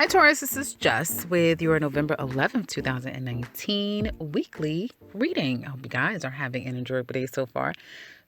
Hi, Taurus. This is Jess with your November 11th, 2019 weekly reading. I hope you guys are having an enjoyable day so far.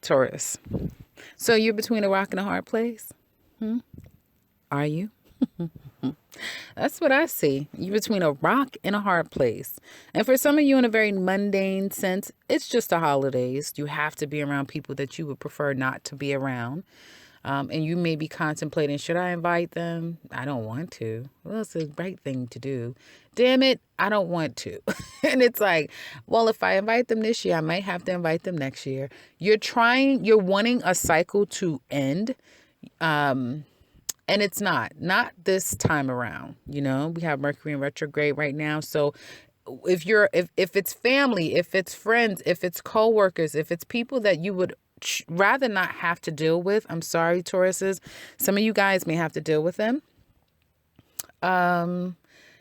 Taurus. So you're between a rock and a hard place? Are you? That's what I see. You're between a rock and a hard place. And for some of you, in a very mundane sense, it's just the holidays. You have to be around people that you would prefer not to be around. And you may be contemplating, should I invite them? I don't want to. Well, it's the right thing to do. Damn it, I don't want to. And it's like, well, if I invite them this year, I might have to invite them next year. You're wanting a cycle to end. And it's not this time around. You know, we have Mercury in retrograde right now. So if it's family, if it's friends, if it's coworkers, if it's people that you would rather not have to deal with, I'm sorry, Tauruses, some of you guys may have to deal with them. And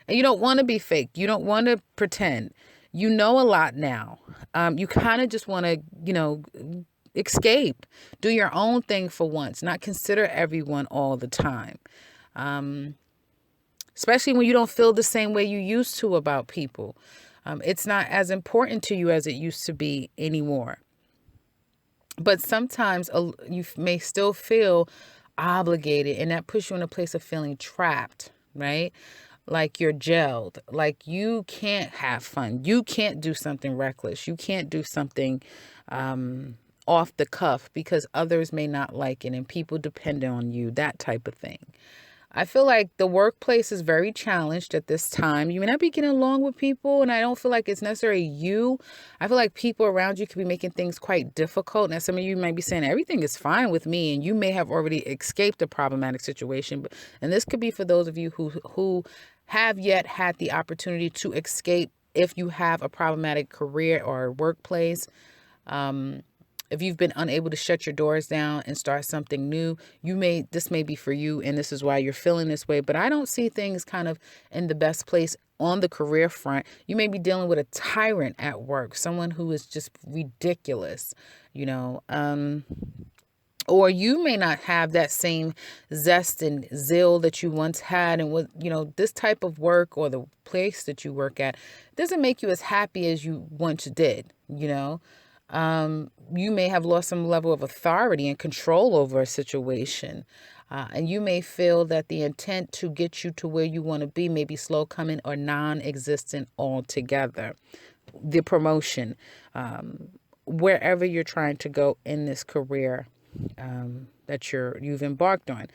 you don't want to be fake. You don't want to pretend. You know a lot now. You kind of just want to, escape. Do your own thing for once. Not consider everyone all the time. Especially when you don't feel the same way you used to about people. It's not as important to you as it used to be anymore. But sometimes you may still feel obligated, and that puts you in a place of feeling trapped, right? Like you're jailed, like you can't have fun. You can't do something reckless. You can't do something off the cuff because others may not like it and people depend on you, that type of thing. I feel like the workplace is very challenged at this time. You may not be getting along with people, and I don't feel like it's necessarily you. I feel like people around you could be making things quite difficult. Now, some of you might be saying everything is fine with me, and you may have already escaped a problematic situation. And this could be for those of you who have yet had the opportunity to escape if you have a problematic career or workplace. If you've been unable to shut your doors down and start something new, this may be for you, and this is why you're feeling this way. But I don't see things kind of in the best place on the career front. You may be dealing with a tyrant at work, someone who is just ridiculous, or you may not have that same zest and zeal that you once had. And this type of work or the place that you work at doesn't make you as happy as you once did, You may have lost some level of authority and control over a situation. And you may feel that the intent to get you to where you want to be may be slow coming or non-existent altogether. The promotion, wherever you're trying to go in this career that you've embarked on.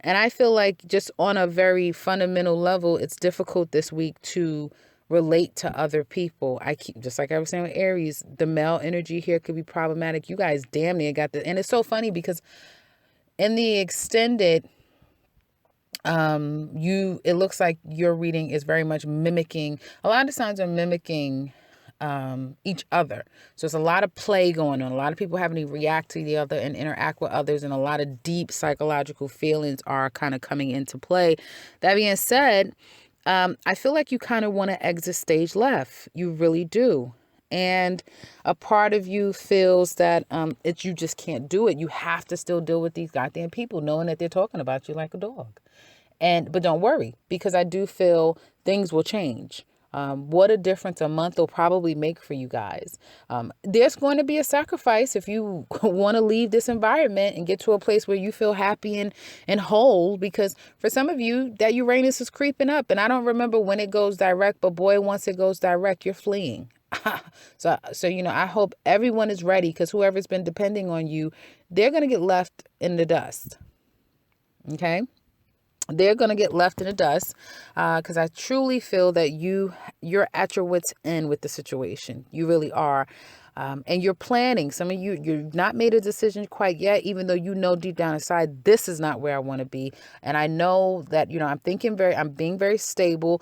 And I feel like just on a very fundamental level, it's difficult this week to relate to other people. Just like I was saying with Aries, the male energy here could be problematic. You guys damn near got and it's so funny because in the extended, it looks like your reading is very much mimicking. A lot of signs are mimicking each other. So there's a lot of play going on. A lot of people having to react to the other and interact with others, and a lot of deep psychological feelings are kind of coming into play. That being said, I feel like you kind of want to exit stage left. You really do. And a part of you feels that you just can't do it. You have to still deal with these goddamn people knowing that they're talking about you like a dog. But don't worry, because I do feel things will change. What a difference a month will probably make for you guys. There's going to be a sacrifice if you want to leave this environment and get to a place where you feel happy and whole, because for some of you that Uranus is creeping up, and I don't remember when it goes direct, but boy, once it goes direct, you're fleeing. So I hope everyone is ready, because whoever's been depending on you, they're going to get left in the dust. Okay? They're going to get left in the dust because I truly feel that you're at your wit's end with the situation. You really are. And you're planning. Some of you've not made a decision quite yet, even though you know deep down inside, this is not where I want to be. And I know that, I'm being very stable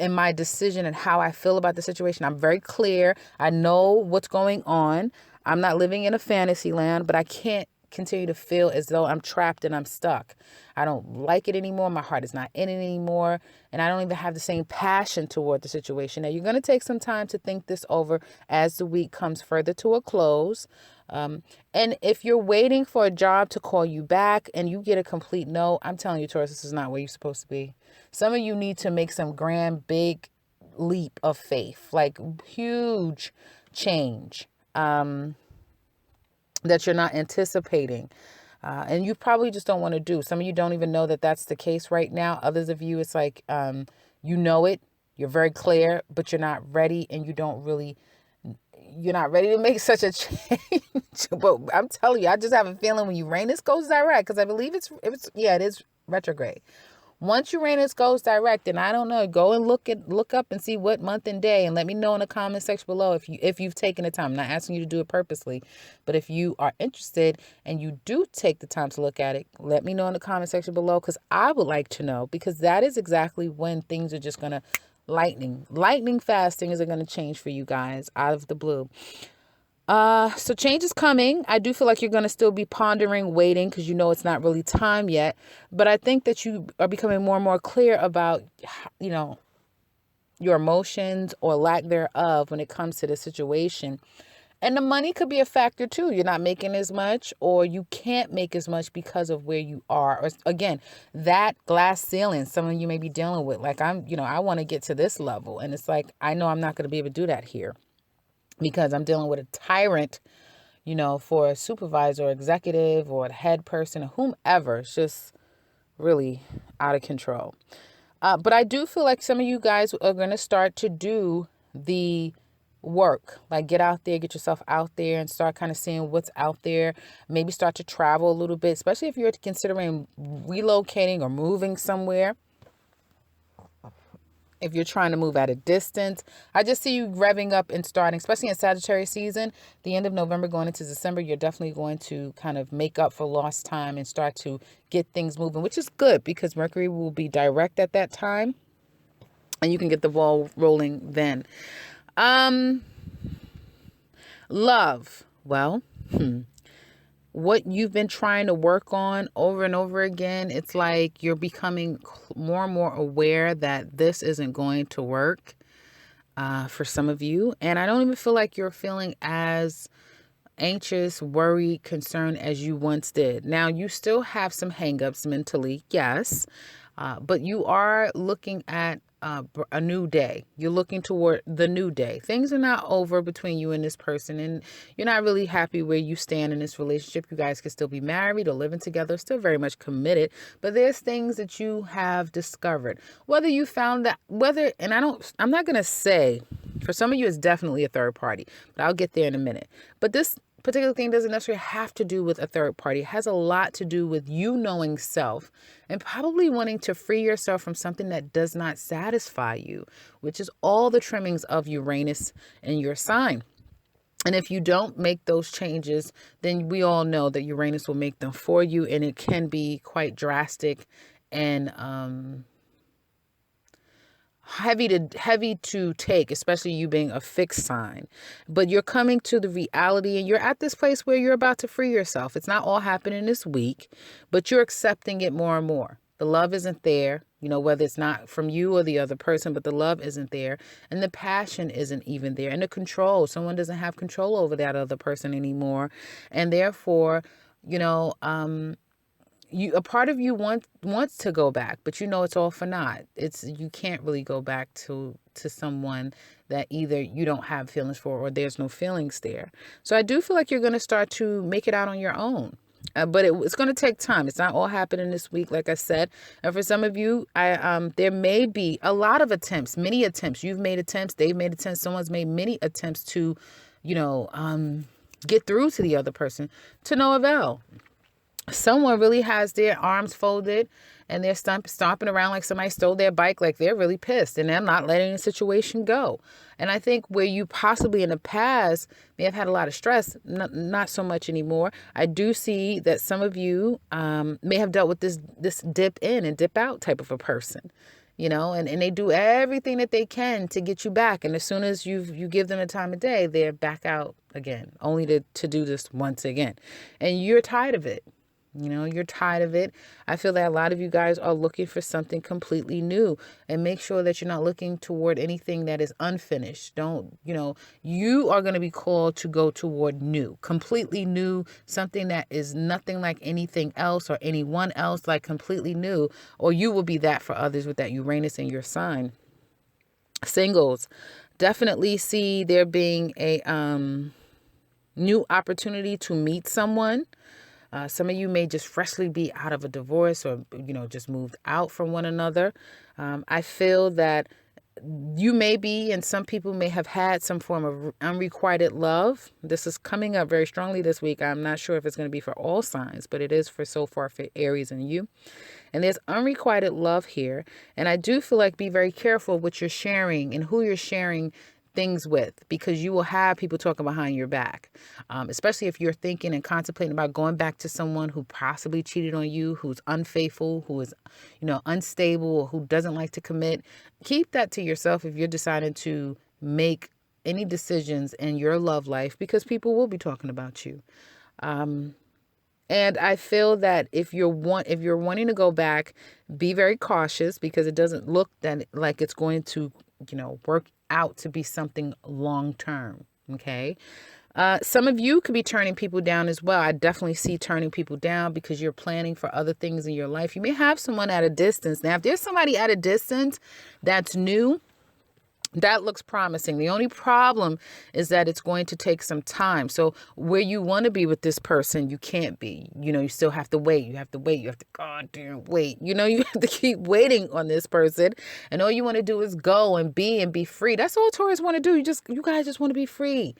in my decision and how I feel about the situation. I'm very clear. I know what's going on. I'm not living in a fantasy land, but I can't continue to feel as though I'm trapped and I'm stuck. I don't like it anymore. My heart is not in it anymore. And I don't even have the same passion toward the situation. Now, you're going to take some time to think this over as the week comes further to a close. And if you're waiting for a job to call you back and you get a complete no, I'm telling you, Taurus, this is not where you're supposed to be. Some of you need to make some grand, big leap of faith, like huge change that you're not anticipating. And you probably just don't want to do. Some of you don't even know that that's the case right now. Others of you, it's like, you know it, you're very clear, but you're not ready, and you're not ready to make such a change. But I'm telling you, I just have a feeling when Uranus goes direct, because I believe it is retrograde. Once Uranus goes direct, and I don't know, go and look up and see what month and day, and let me know in the comment section below if you've taken the time. I'm not asking you to do it purposely, but if you are interested and you do take the time to look at it, let me know in the comment section below, because I would like to know, because that is exactly when things are just gonna lightning fast. Things are gonna change for you guys out of the blue. So change is coming. I do feel like you're going to still be pondering, waiting, because you know it's not really time yet. But I think that you are becoming more and more clear about, your emotions or lack thereof when it comes to the situation. And the money could be a factor too. You're not making as much, or you can't make as much because of where you are. Or again, that glass ceiling, some of you may be dealing with, like, I want to get to this level. And it's like, I know I'm not going to be able to do that here, because I'm dealing with a tyrant, for a supervisor or executive or a head person or whomever. It's just really out of control. But I do feel like some of you guys are going to start to do the work, like get out there, get yourself out there and start kind of seeing what's out there. Maybe start to travel a little bit, especially if you're considering relocating or moving somewhere. If you're trying to move at a distance, I just see you revving up and starting, especially in Sagittarius season, the end of November going into December. You're definitely going to kind of make up for lost time and start to get things moving, which is good because Mercury will be direct at that time and you can get the ball rolling then. Love. Well, what you've been trying to work on over and over again, it's like you're becoming more and more aware that this isn't going to work for some of you. And I don't even feel like you're feeling as anxious, worried, concerned as you once did. Now, you still have some hangups mentally, yes, but you are looking at a new day. You're looking toward the new day. Things are not over between you and this person, and you're not really happy where you stand in this relationship. You guys can still be married or living together, still very much committed, but there's things that you have discovered. Whether you found that, I'm not going to say, for some of you it's definitely a third party, but I'll get there in a minute. But this particular thing doesn't necessarily have to do with a third party. It has a lot to do with you knowing self and probably wanting to free yourself from something that does not satisfy you, which is all the trimmings of Uranus in your sign. And if you don't make those changes, then we all know that Uranus will make them for you, and it can be quite drastic and heavy to take, especially you being a fixed sign. But you're coming to the reality, and you're at this place where you're about to free yourself. It's not all happening this week, but you're accepting it more and more. The love isn't there, whether it's not from you or the other person, but the love isn't there, and the passion isn't even there, and the control. Someone doesn't have control over that other person anymore, and therefore, a part of you wants to go back, but it's all for naught. You can't really go back to someone that either you don't have feelings for or there's no feelings there. So I do feel like you're going to start to make it out on your own. But it's going to take time. It's not all happening this week, like I said. And for some of you, there may be a lot of attempts, many attempts. You've made attempts. They've made attempts. Someone's made many attempts to, get through to the other person, to no avail. Someone really has their arms folded and they're stomping around like somebody stole their bike, like they're really pissed and they're not letting the situation go. And I think where you possibly in the past may have had a lot of stress, not so much anymore. I do see that some of you may have dealt with this dip in and dip out type of a person. And they do everything that they can to get you back. And as soon as you give them a time of day, they're back out again, only to do this once again. And you're tired of it. You're tired of it. I feel that a lot of you guys are looking for something completely new, and make sure that you're not looking toward anything that is unfinished. Don't, you are going to be called to go toward new, completely new, something that is nothing like anything else or anyone else, like completely new, or you will be that for others with that Uranus in your sign. Singles, definitely see there being a new opportunity to meet someone. Some of you may just freshly be out of a divorce or, just moved out from one another. I feel that you may be, and some people may have had some form of unrequited love. This is coming up very strongly this week. I'm not sure if it's going to be for all signs, but it is for so far for Aries and you. And there's unrequited love here. And I do feel like be very careful what you're sharing and who you're sharing things with, because you will have people talking behind your back, especially if you're thinking and contemplating about going back to someone who possibly cheated on you, who's unfaithful, who is, unstable, or who doesn't like to commit. Keep that to yourself if you're deciding to make any decisions in your love life, because people will be talking about you. And I feel that if you're wanting to go back, be very cautious, because it doesn't look that like it's going to, work out to be something long term. Okay. Some of you could be turning people down as well. I definitely see turning people down because you're planning for other things in your life. You may have someone at a distance. Now, if there's somebody at a distance that's new, that looks promising. The only problem is that it's going to take some time. So where you want to be with this person, you can't be. You still have to wait. You have to goddamn wait. You have to keep waiting on this person. And all you want to do is go and be free. That's all Taurus want to do. You guys just want to be free.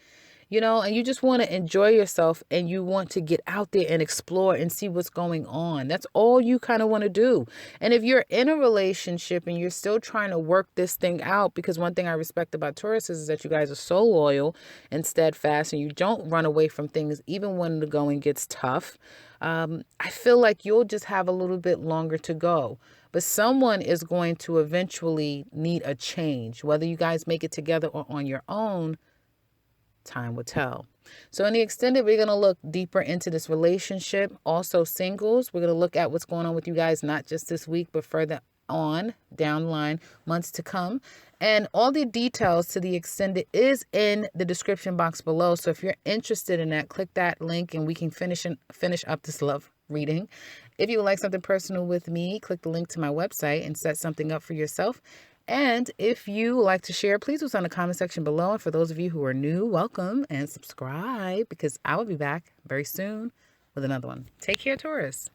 And you just want to enjoy yourself, and you want to get out there and explore and see what's going on. That's all you kind of want to do. And if you're in a relationship and you're still trying to work this thing out, because one thing I respect about Taurus is that you guys are so loyal and steadfast, and you don't run away from things even when the going gets tough. I feel like you'll just have a little bit longer to go. But someone is going to eventually need a change, whether you guys make it together or on your own. Time will tell. So in the extended, we're going to look deeper into this relationship. Also singles, we're going to look at what's going on with you guys, not just this week, but further on down the line, months to come. And all the details to the extended is in the description box below. So if you're interested in that, click that link and we can finish up this love reading. If you would like something personal with me, click the link to my website and set something up for yourself. And if you like to share, please do so in the comment section below. And for those of you who are new, welcome and subscribe, because I will be back very soon with another one. Take care, Taurus.